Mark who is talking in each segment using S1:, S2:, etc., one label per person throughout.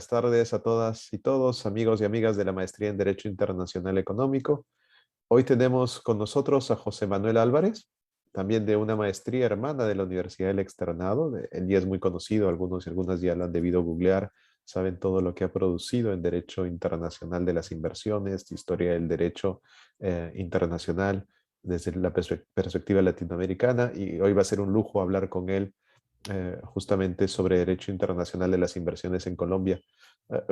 S1: tardes a todas y todos, amigos y amigas de la Maestría en Derecho Internacional Económico. Hoy tenemos con nosotros a José Manuel Álvarez, también de una maestría hermana de la Universidad del Externado. Él ya es muy conocido, algunos y algunas ya lo han debido googlear, saben todo lo que ha producido en Derecho Internacional de las Inversiones, historia del derecho internacional desde la perspectiva latinoamericana, y hoy va a ser un lujo hablar con él justamente sobre Derecho Internacional de las Inversiones en Colombia.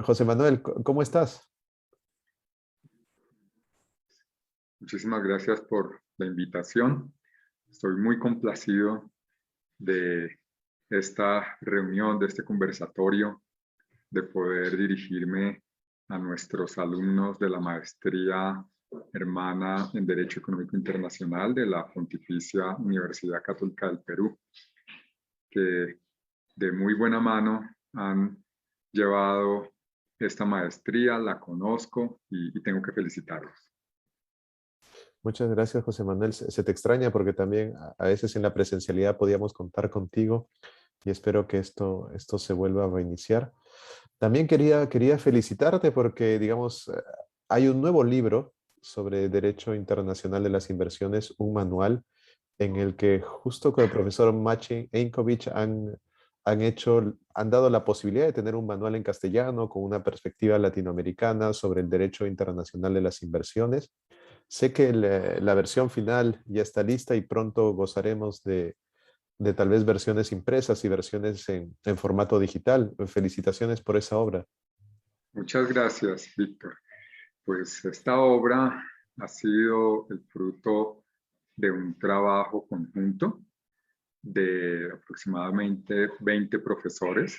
S1: José Manuel, ¿cómo estás?
S2: Muchísimas gracias por la invitación. Estoy muy complacido de esta reunión, de este conversatorio, de poder dirigirme a nuestros alumnos de la maestría hermana en Derecho Económico Internacional de la Pontificia Universidad Católica del Perú, que de muy buena mano han llevado esta maestría, la conozco y tengo que felicitarlos.
S1: Muchas gracias, José Manuel. Se te extraña porque también a veces en la presencialidad podíamos contar contigo y espero que esto se vuelva a reiniciar. También quería felicitarte porque, digamos, hay un nuevo libro sobre Derecho Internacional de las Inversiones, un manual en el que justo con el profesor Maciej Einkovich han dado la posibilidad de tener un manual en castellano con una perspectiva latinoamericana sobre el derecho internacional de las inversiones. Sé que la versión final ya está lista y pronto gozaremos de tal vez versiones impresas y versiones en formato digital. Felicitaciones por esa obra.
S2: Muchas gracias, Víctor. Pues esta obra ha sido el fruto de un trabajo conjunto de aproximadamente 20 profesores.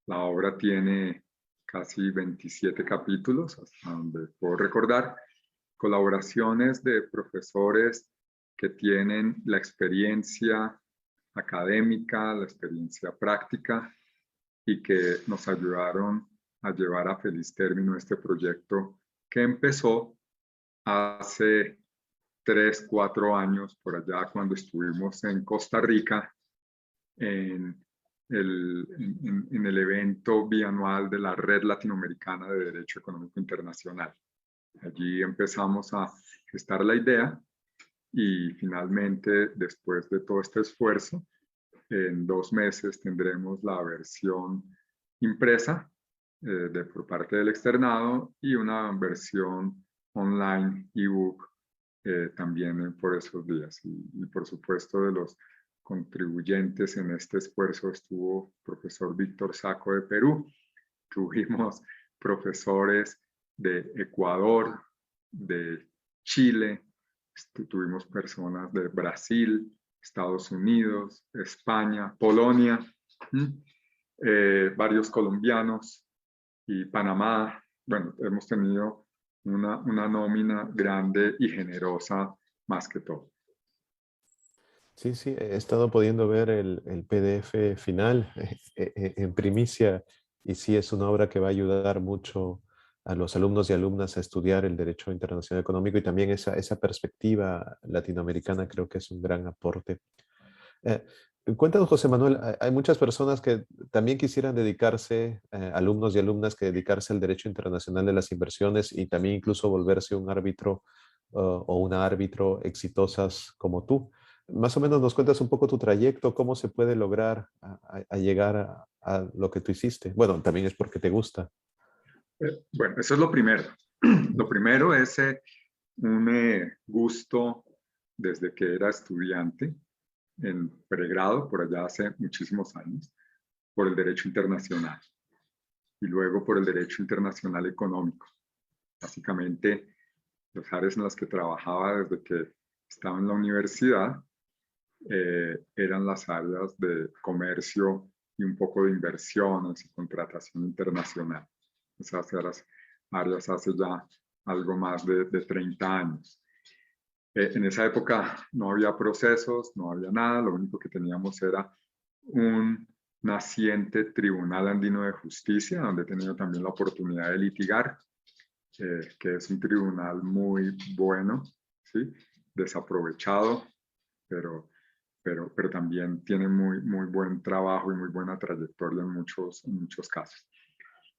S2: La obra tiene casi 27 capítulos, hasta donde puedo recordar, colaboraciones de profesores que tienen la experiencia académica, la experiencia práctica y que nos ayudaron a llevar a feliz término este proyecto que empezó hace 3, 4 años por allá cuando estuvimos en Costa Rica en el evento bianual de la Red Latinoamericana de Derecho Económico Internacional. Allí empezamos a gestar la idea y finalmente, después de todo este esfuerzo, en 2 meses tendremos la versión impresa por parte del externado y una versión online, ebook, también por esos días. Y por supuesto de los contribuyentes en este esfuerzo estuvo el profesor Víctor Saco de Perú. Tuvimos profesores de Ecuador, de Chile, tuvimos personas de Brasil, Estados Unidos, España, Polonia, varios colombianos y Panamá. Bueno, hemos tenido una nómina grande y generosa más que todo.
S1: Sí, sí, he estado pudiendo ver el PDF final en primicia y sí es una obra que va a ayudar mucho a los alumnos y alumnas a estudiar el derecho internacional económico y también esa perspectiva latinoamericana creo que es un gran aporte. Eh, Cuéntanos, José Manuel, hay muchas personas que también quisieran dedicarse, alumnos y alumnas que dedicarse al derecho internacional de las inversiones y también incluso volverse un árbitro o una árbitro exitosas como tú. Más o menos nos cuentas un poco tu trayecto, cómo se puede lograr a llegar a lo que tú hiciste. Bueno, también es porque te gusta.
S2: Bueno, eso es lo primero. Lo primero es un gusto desde que era estudiante en pregrado, por allá hace muchísimos años, por el derecho internacional y luego por el derecho internacional económico. Básicamente, los áreas en las que trabajaba desde que estaba en la universidad eran las áreas de comercio y un poco de inversiones y contratación internacional. Esas áreas hace ya algo más de 30 años. En esa época no había procesos, no había nada, lo único que teníamos era un naciente Tribunal Andino de Justicia, donde he tenido también la oportunidad de litigar, que es un tribunal muy bueno, ¿sí? Desaprovechado, pero también tiene muy buen trabajo y muy buena trayectoria en muchos casos.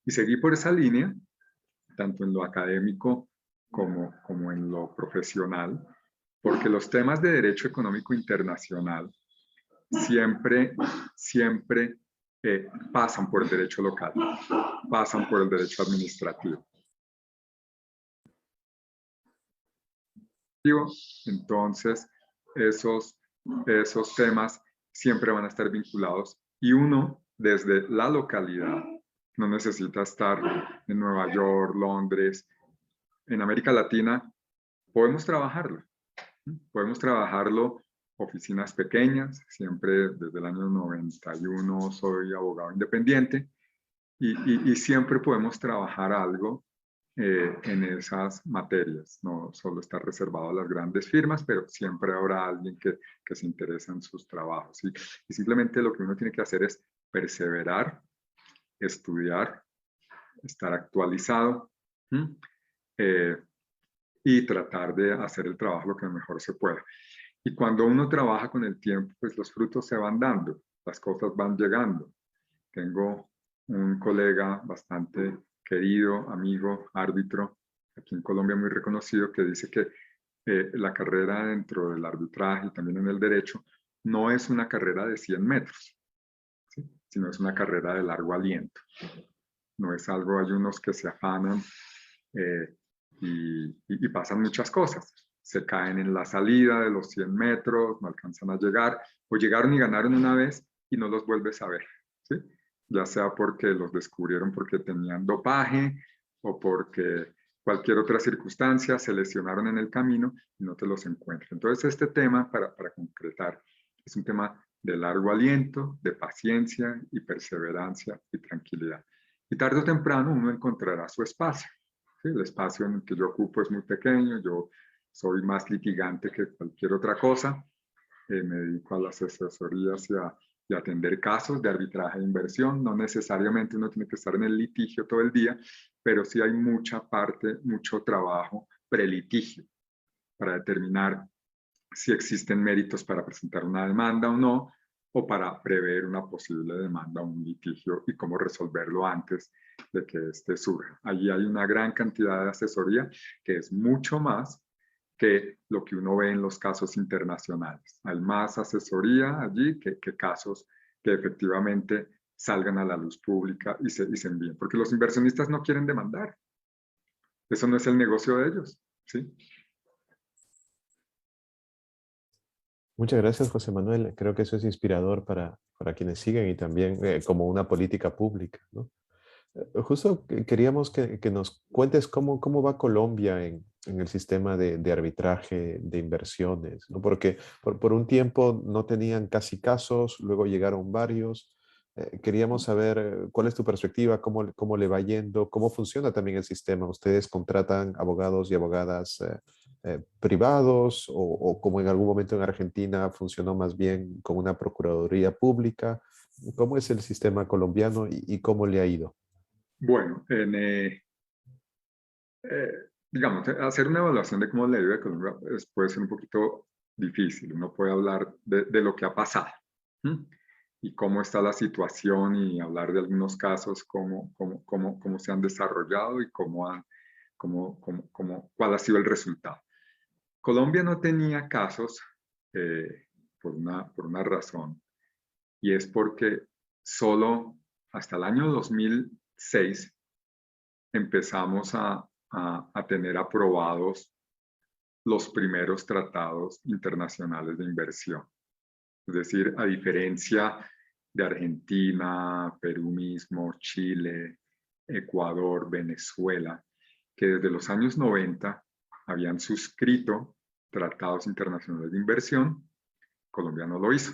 S2: Y seguí por esa línea, tanto en lo académico como en lo profesional, porque los temas de derecho económico internacional siempre pasan por el derecho local, pasan por el derecho administrativo. Entonces, esos temas siempre van a estar vinculados y uno desde la localidad no necesita estar en Nueva York, Londres. En América Latina podemos trabajarlo oficinas pequeñas, siempre desde el año 91 soy abogado independiente y siempre podemos trabajar algo en esas materias. No solo está reservado a las grandes firmas, pero siempre habrá alguien que se interesa en sus trabajos. Y simplemente lo que uno tiene que hacer es perseverar, estudiar, estar actualizado y tratar de hacer el trabajo lo que mejor se pueda. Y cuando uno trabaja con el tiempo, pues los frutos se van dando, las cosas van llegando. Tengo un colega bastante querido, amigo, árbitro, aquí en Colombia muy reconocido, que dice que la carrera dentro del arbitraje y también en el derecho no es una carrera de 100 metros, ¿sí? Sino es una carrera de largo aliento. No es algo, hay unos que se afanan y pasan muchas cosas. Se caen en la salida de los 100 metros, no alcanzan a llegar, o llegaron y ganaron una vez y no los vuelves a ver, ¿sí? Ya sea porque los descubrieron porque tenían dopaje o porque cualquier otra circunstancia se lesionaron en el camino y no te los encuentras. Entonces este tema, para concretar, es un tema de largo aliento, de paciencia y perseverancia y tranquilidad. Y tarde o temprano uno encontrará su espacio. ¿Sí? El espacio en el que yo ocupo es muy pequeño, yo soy más litigante que cualquier otra cosa, me dedico a las asesorías y a atender casos de arbitraje de inversión. No necesariamente uno tiene que estar en el litigio todo el día, pero sí hay mucha parte, mucho trabajo prelitigio para determinar si existen méritos para presentar una demanda o no, o para prever una posible demanda o un litigio y cómo resolverlo antes de que este surja. Allí hay una gran cantidad de asesoría que es mucho más que lo que uno ve en los casos internacionales. Hay más asesoría allí que casos que efectivamente salgan a la luz pública y se envíen, porque los inversionistas no quieren demandar. Eso no es el negocio de ellos, ¿sí?
S1: Muchas gracias, José Manuel. Creo que eso es inspirador para quienes siguen y también como una política pública, ¿no? Justo queríamos que nos cuentes cómo va Colombia en el sistema de arbitraje de inversiones, ¿no? Porque por un tiempo no tenían casi casos, luego llegaron varios. Queríamos saber cuál es tu perspectiva, cómo le va yendo, cómo funciona también el sistema. ¿Ustedes contratan abogados y abogadas privados o como en algún momento en Argentina funcionó más bien con una procuraduría pública? ¿Cómo es el sistema colombiano y cómo le ha ido?
S2: Bueno, digamos, hacer una evaluación de cómo le vive Colombia puede ser un poquito difícil. Uno puede hablar de lo que ha pasado, ¿sí? Y cómo está la situación y hablar de algunos casos, cómo se han desarrollado y cuál ha sido el resultado. Colombia no tenía casos por una razón, y es porque solo hasta el año 2006 empezamos a tener aprobados los primeros tratados internacionales de inversión. Es decir, a diferencia de Argentina, Perú mismo, Chile, Ecuador, Venezuela, que desde los años 90 habían suscrito tratados internacionales de inversión, Colombia no lo hizo.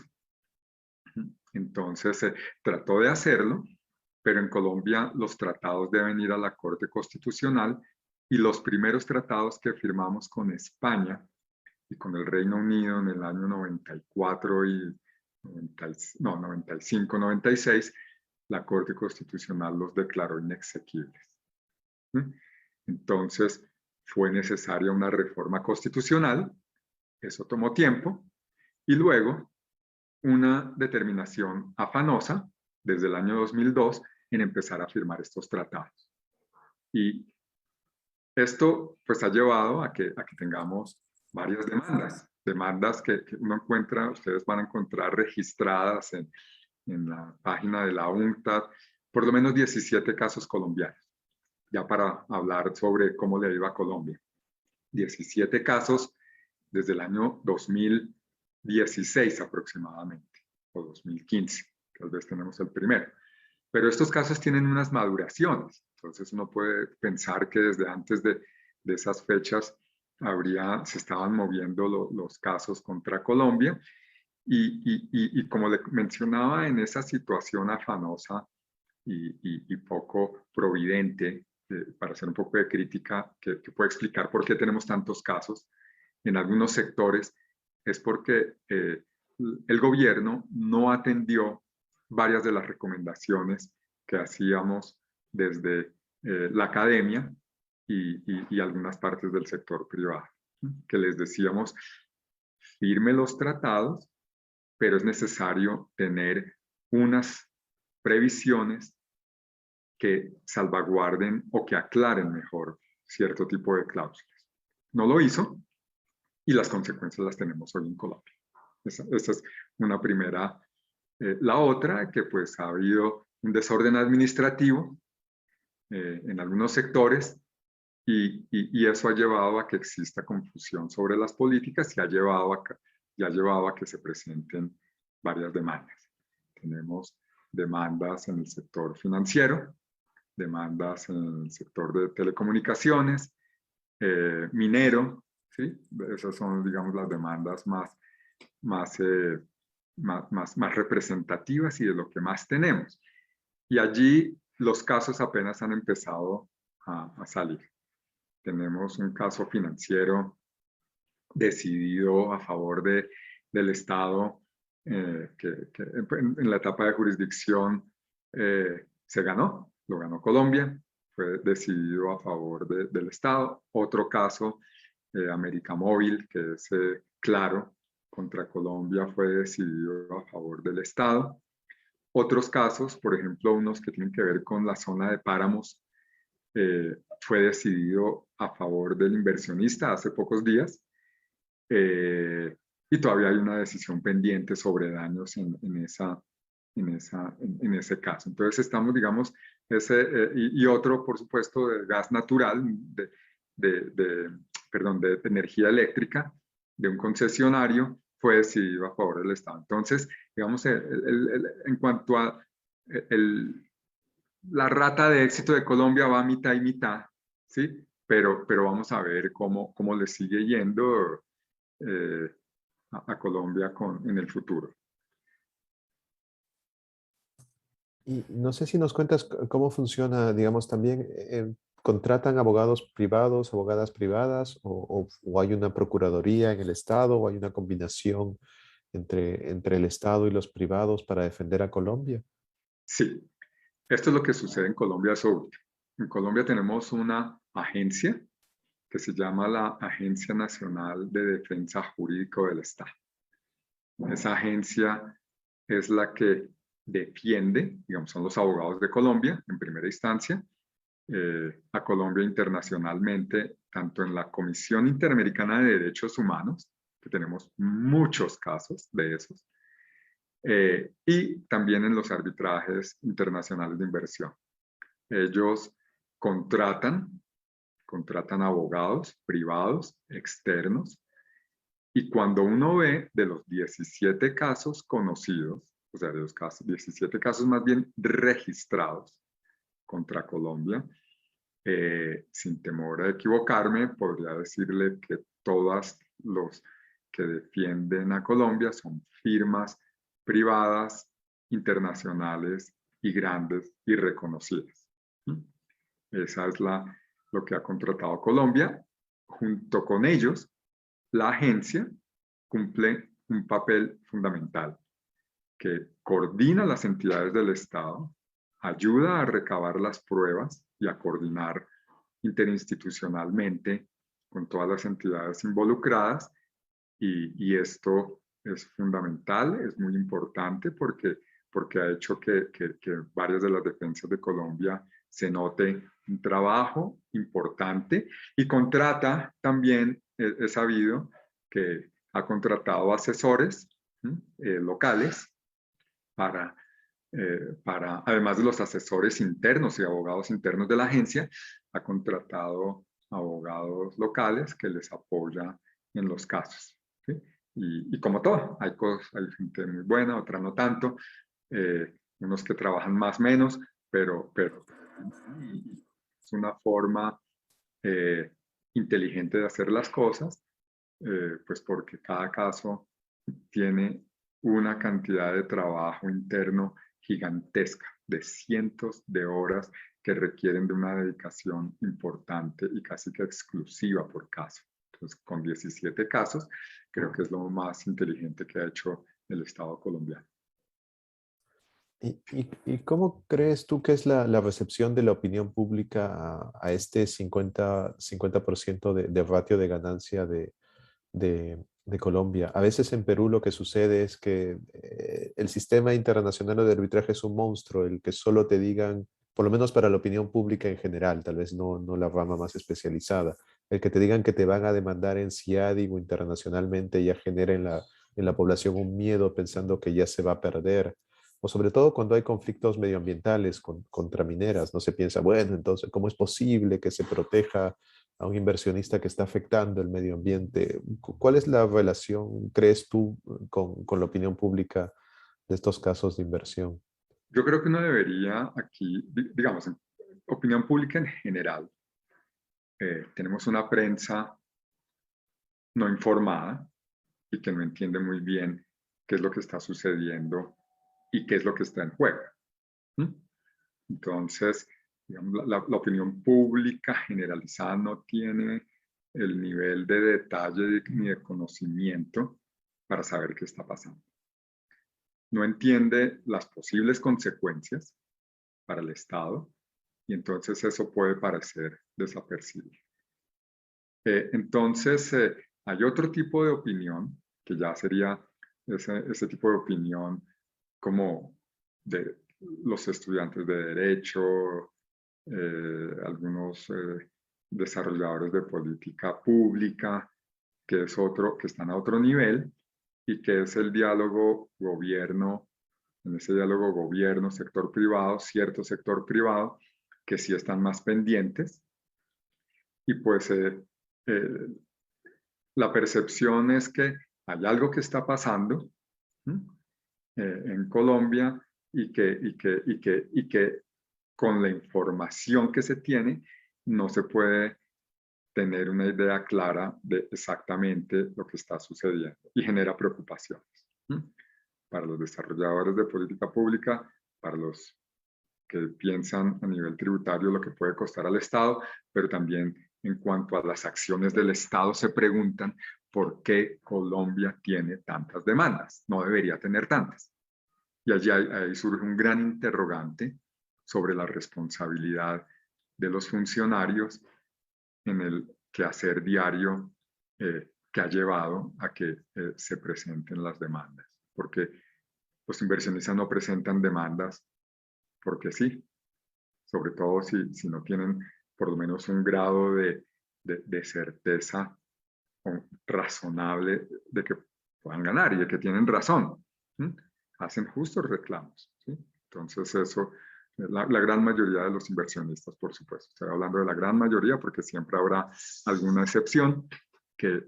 S2: Entonces se trató de hacerlo, pero en Colombia los tratados deben ir a la Corte Constitucional y los primeros tratados que firmamos con España y con el Reino Unido en el año 94 y 95, 96, la Corte Constitucional los declaró inexequibles. Entonces fue necesaria una reforma constitucional, eso tomó tiempo, y luego una determinación afanosa desde el año 2002 en empezar a firmar estos tratados. Y esto pues ha llevado a que tengamos varias demandas que uno encuentra, ustedes van a encontrar registradas en la página de la UNCTAD, por lo menos 17 casos colombianos, ya para hablar sobre cómo le iba a Colombia. 17 casos desde el año 2016 aproximadamente, o 2015, tal vez tenemos el primero. Pero estos casos tienen unas maduraciones, entonces uno puede pensar que desde antes de esas fechas se estaban moviendo los casos contra Colombia y como le mencionaba, en esa situación afanosa y poco providente, para hacer un poco de crítica que puede explicar por qué tenemos tantos casos en algunos sectores, es porque el gobierno no atendió varias de las recomendaciones que hacíamos desde la academia y algunas partes del sector privado, que les decíamos, firme los tratados, pero es necesario tener unas previsiones que salvaguarden o que aclaren mejor cierto tipo de cláusulas. No lo hizo y las consecuencias las tenemos hoy en Colombia. Esa es una primera. La otra, que pues ha habido un desorden administrativo en algunos sectores y eso ha llevado a que exista confusión sobre las políticas y ha llevado a que se presenten varias demandas. Tenemos demandas en el sector financiero, demandas en el sector de telecomunicaciones, minero, ¿sí? Esas son, digamos, las demandas más representativas y de lo que más tenemos. Y allí los casos apenas han empezado a salir. Tenemos un caso financiero decidido a favor del Estado, que en la etapa de jurisdicción se ganó, lo ganó Colombia, fue decidido a favor del Estado. Otro caso, América Móvil, que es claro, contra Colombia, fue decidido a favor del Estado. Otros casos, por ejemplo, unos que tienen que ver con la zona de páramos, fue decidido a favor del inversionista hace pocos días, y todavía hay una decisión pendiente sobre daños en ese caso. Entonces estamos, digamos, y otro, por supuesto, de gas natural, de energía eléctrica, de un concesionario, fue decidido a favor del Estado. Entonces, digamos, en cuanto a la rata de éxito de Colombia va mitad y mitad, ¿sí? Pero vamos a ver cómo le sigue yendo a Colombia en el futuro.
S1: Y no sé si nos cuentas cómo funciona, digamos, también, ¿contratan abogados privados, abogadas privadas, o hay una procuraduría en el Estado, o hay una combinación entre el Estado y los privados para defender a Colombia?
S2: Sí, esto es lo que sucede en Colombia. En Colombia tenemos una agencia que se llama la Agencia Nacional de Defensa Jurídica del Estado. Esa agencia es la que defiende, digamos, son los abogados de Colombia en primera instancia, a Colombia internacionalmente, tanto en la Comisión Interamericana de Derechos Humanos, que tenemos muchos casos de esos, y también en los arbitrajes internacionales de inversión. Ellos contratan abogados privados, externos, y cuando uno ve de los 17 casos conocidos, o sea, de los 17 casos más bien registrados contra Colombia, sin temor a equivocarme, podría decirle que todas los que defienden a Colombia son firmas privadas, internacionales y grandes y reconocidas. Esa es lo que ha contratado Colombia. Junto con ellos, la agencia cumple un papel fundamental que coordina las entidades del Estado, ayuda a recabar las pruebas y a coordinar interinstitucionalmente con todas las entidades involucradas, y esto es fundamental, es muy importante porque porque ha hecho que varias de las defensas de Colombia se note un trabajo importante y contrata también, he sabido que ha contratado asesores locales además de los asesores internos y abogados internos de la agencia, ha contratado abogados locales que les apoya en los casos. ¿Sí? Y como todo, hay gente muy buena, otra no tanto, unos que trabajan más menos, pero es una forma inteligente de hacer las cosas, pues porque cada caso tiene una cantidad de trabajo interno gigantesca, de cientos de horas que requieren de una dedicación importante y casi que exclusiva por caso. Entonces, con 17 casos, creo que es lo más inteligente que ha hecho el Estado colombiano.
S1: ¿Y cómo crees tú que es la recepción de la opinión pública a este 50% de ratio de ganancia de Colombia? A veces en Perú lo que sucede es que el sistema internacional de arbitraje es un monstruo, el que solo te digan, por lo menos para la opinión pública en general, tal vez no la rama más especializada, el que te digan que te van a demandar en CIADI o internacionalmente ya genera en la población un miedo pensando que ya se va a perder. O sobre todo cuando hay conflictos medioambientales contra mineras, no se piensa, bueno, entonces, ¿cómo es posible que se proteja a un inversionista que está afectando el medio ambiente? ¿Cuál es la relación, crees tú, con la opinión pública de estos casos de inversión?
S2: Yo creo que uno debería aquí, digamos, en opinión pública en general, tenemos una prensa no informada y que no entiende muy bien qué es lo que está sucediendo y qué es lo que está en juego. ¿Mm? Entonces, digamos, la opinión pública generalizada no tiene el nivel de detalle ni de conocimiento para saber qué está pasando. No entiende las posibles consecuencias para el Estado y entonces eso puede parecer desapercibido. Entonces, hay otro tipo de opinión que ya sería ese tipo de opinión como de los estudiantes de derecho, algunos desarrolladores de política pública, que están a otro nivel y que es el diálogo gobierno, en ese diálogo gobierno, sector privado, cierto sector privado, que sí están más pendientes y pues la percepción es que hay algo que está pasando en Colombia y que con la información que se tiene no se puede tener una idea clara de exactamente lo que está sucediendo y genera preocupaciones para los desarrolladores de política pública, para los que piensan a nivel tributario lo que puede costar al Estado, pero también en cuanto a las acciones del Estado se preguntan por qué Colombia tiene tantas demandas, no debería tener tantas. Y allí ahí surge un gran interrogante sobre la responsabilidad de los funcionarios en el quehacer diario que ha llevado a que se presenten las demandas. Porque los inversionistas no presentan demandas porque sí, sobre todo si no tienen por lo menos un grado de certeza razonable de que puedan ganar y de que tienen razón. ¿Sí? Hacen justos reclamos. ¿Sí? Entonces eso, la gran mayoría de los inversionistas, por supuesto, estoy hablando de la gran mayoría porque siempre habrá alguna excepción que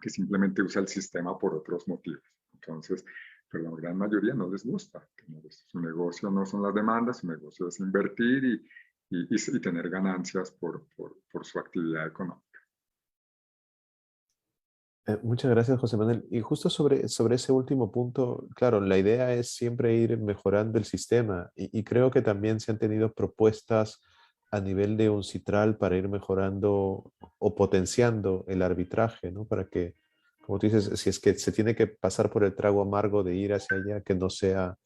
S2: simplemente usa el sistema por otros motivos. Entonces, pero la gran mayoría no les gusta. Su negocio no son las demandas, su negocio es invertir y tener ganancias por su actividad económica.
S1: Muchas gracias, José Manuel. Y justo sobre ese último punto, claro, la idea es siempre ir mejorando el sistema y creo que también se han tenido propuestas a nivel de UNCITRAL para ir mejorando o potenciando el arbitraje, ¿no? Para que, como tú dices, si es que se tiene que pasar por el trago amargo de ir hacia allá, que no sea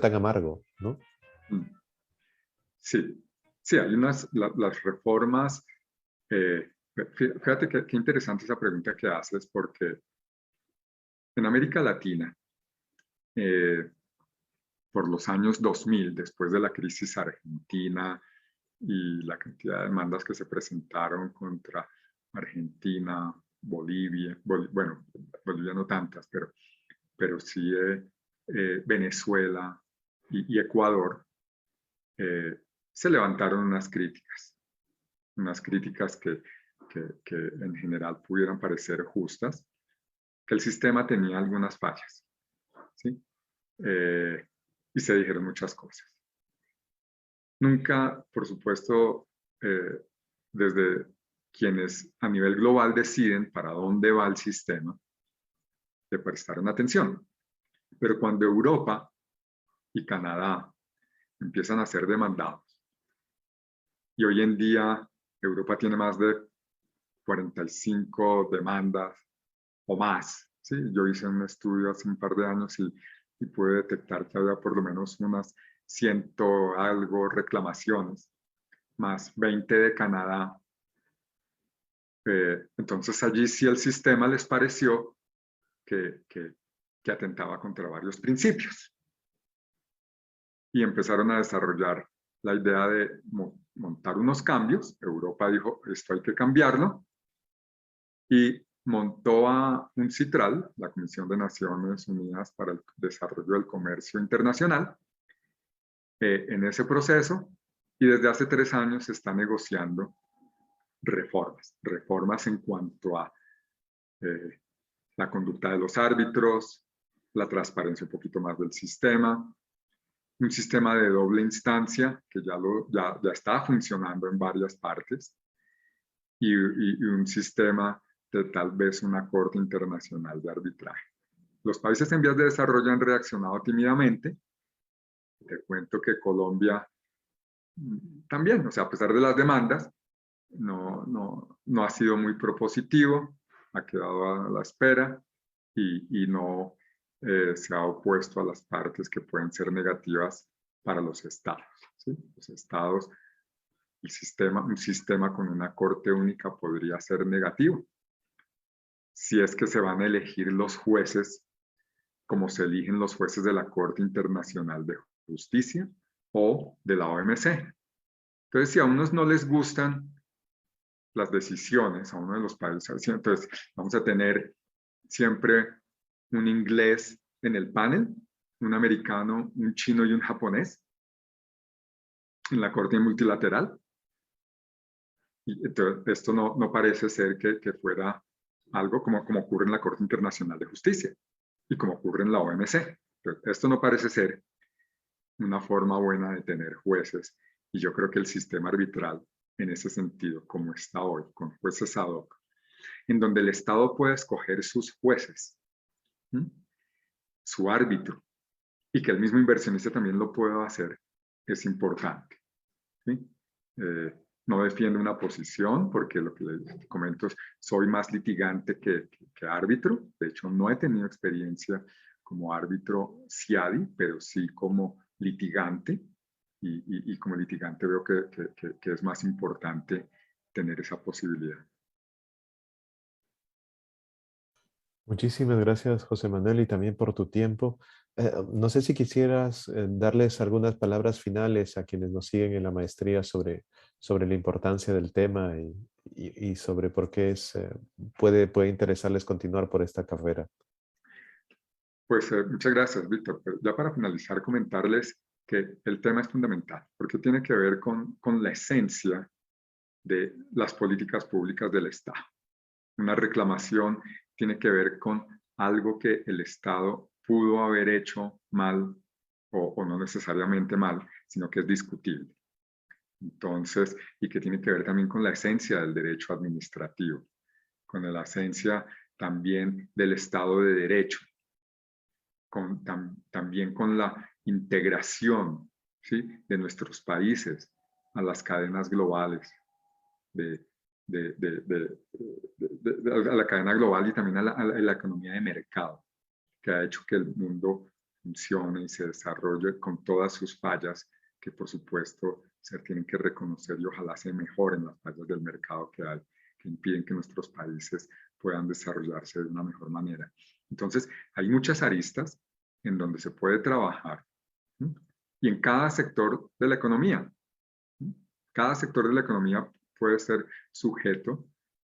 S1: tan amargo, ¿no?
S2: Sí, sí, hay las reformas. Fíjate qué interesante esa pregunta que haces, porque en América Latina por los años 2000, después de la crisis argentina y la cantidad de demandas que se presentaron contra Argentina, Bolivia, bueno, Bolivia no tantas, pero sí Venezuela y Ecuador, se levantaron unas críticas que en general pudieran parecer justas, que el sistema tenía algunas fallas, ¿sí? Y se dijeron muchas cosas. Nunca, por supuesto, desde quienes a nivel global deciden para dónde va el sistema, le prestaron atención. Pero cuando Europa y Canadá empiezan a ser demandados, y hoy en día Europa tiene más de 45 demandas o más, ¿sí? Yo hice un estudio hace un par de años y pude detectar que había por lo menos unas 100 algo reclamaciones, más 20 de Canadá. Entonces allí sí el sistema les pareció que atentaba contra varios principios. Y empezaron a desarrollar la idea de montar unos cambios. Europa dijo, esto hay que cambiarlo. Y montó a un CITRAL, la Comisión de Naciones Unidas para el Desarrollo del Comercio Internacional, en ese proceso. Y desde hace 3 años se está negociando reformas en cuanto a la conducta de los árbitros, la transparencia un poquito más del sistema, un sistema de doble instancia que ya está funcionando en varias partes y un sistema de tal vez una corte internacional de arbitraje. Los países en vías de desarrollo han reaccionado tímidamente. Te cuento que Colombia también, o sea, a pesar de las demandas, no ha sido muy propositivo, ha quedado a la espera y no se ha opuesto a las partes que pueden ser negativas para los estados, ¿sí? Los estados, un sistema con una corte única podría ser negativo. Si es que se van a elegir los jueces como se eligen los jueces de la Corte Internacional de Justicia o de la OMC. Entonces, si a unos no les gustan las decisiones, a uno de los países, entonces vamos a tener siempre un inglés en el panel, un americano, un chino y un japonés en la Corte Multilateral. Y entonces, esto no parece ser que fuera algo como ocurre en la Corte Internacional de Justicia y como ocurre en la OMC. Entonces, esto no parece ser una forma buena de tener jueces. Y yo creo que el sistema arbitral, en ese sentido, como está hoy, con jueces ad hoc, en donde el Estado puede escoger sus jueces, su árbitro, y que el mismo inversionista también lo pueda hacer, es importante. ¿Sí? No defiendo una posición, porque lo que les comento es, soy más litigante que árbitro. De hecho, no he tenido experiencia como árbitro CIADI, pero sí como litigante. Y como litigante veo que es más importante tener esa posibilidad.
S1: Muchísimas gracias, José Manuel, y también por tu tiempo. No sé si quisieras darles algunas palabras finales a quienes nos siguen en la maestría sobre la importancia del tema y sobre por qué puede interesarles continuar por esta carrera.
S2: Pues muchas gracias, Víctor. Pero ya para finalizar, comentarles que el tema es fundamental, porque tiene que ver con la esencia de las políticas públicas del Estado. Una reclamación tiene que ver con algo que el Estado pudo haber hecho mal o no necesariamente mal, sino que es discutible. Entonces, y que tiene que ver también con la esencia del derecho administrativo, con la esencia también del Estado de Derecho, también con la integración, ¿sí?, de nuestros países a las cadenas globales, a la cadena global y también a la economía de mercado, que ha hecho que el mundo funcione y se desarrolle con todas sus fallas, que por supuesto se tienen que reconocer y ojalá se mejoren las fallas del mercado que hay, que impiden que nuestros países puedan desarrollarse de una mejor manera. Entonces, hay muchas aristas en donde se puede trabajar Y en cada sector de la economía. Cada sector de la economía puede ser sujeto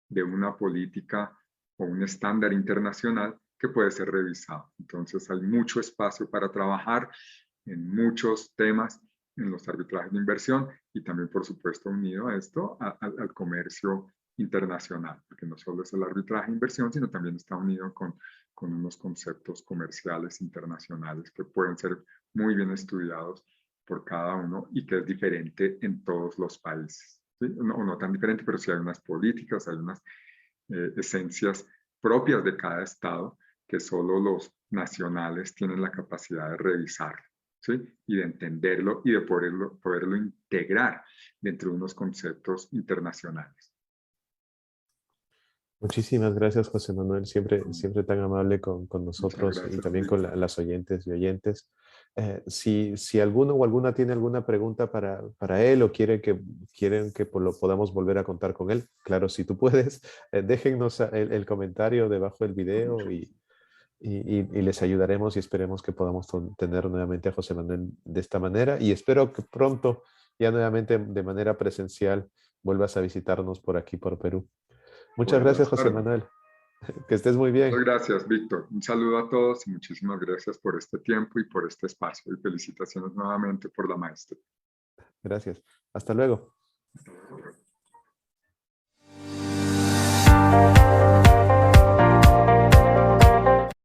S2: de una política o un estándar internacional que puede ser revisado. Entonces hay mucho espacio para trabajar en muchos temas en los arbitrajes de inversión y también, por supuesto, unido a esto, al comercio internacional, porque no solo es el arbitraje de inversión, sino también está unido con unos conceptos comerciales internacionales que pueden ser muy bien estudiados por cada uno y que es diferente en todos los países. ¿Sí? No tan diferente, pero sí hay unas políticas, hay unas esencias propias de cada estado que solo los nacionales tienen la capacidad de revisar, ¿sí? Y de entenderlo y de poderlo integrar dentro de unos conceptos internacionales.
S1: Muchísimas gracias, José Manuel, siempre tan amable con
S2: Muchas
S1: nosotros y
S2: gracias,
S1: también con
S2: Víctor.
S1: las oyentes y oyentes. Si alguno o alguna tiene alguna pregunta para él o quieren que lo podamos volver a contar con él, claro, si tú puedes, déjennos el comentario debajo del
S2: Con
S1: video
S2: mucho gusto.
S1: y les ayudaremos y esperemos que podamos tener nuevamente a José Manuel de esta manera y espero que pronto, ya nuevamente de manera presencial, vuelvas a visitarnos por aquí, por Perú. Muchas
S2: Bueno,
S1: gracias, José
S2: espero.
S1: Manuel. Que estés muy
S2: Muchas
S1: bien.
S2: gracias, Víctor. Un saludo a todos y muchísimas gracias por este tiempo y por este espacio. Y felicitaciones nuevamente por la maestría.
S1: Gracias. Hasta luego.
S2: Hasta luego.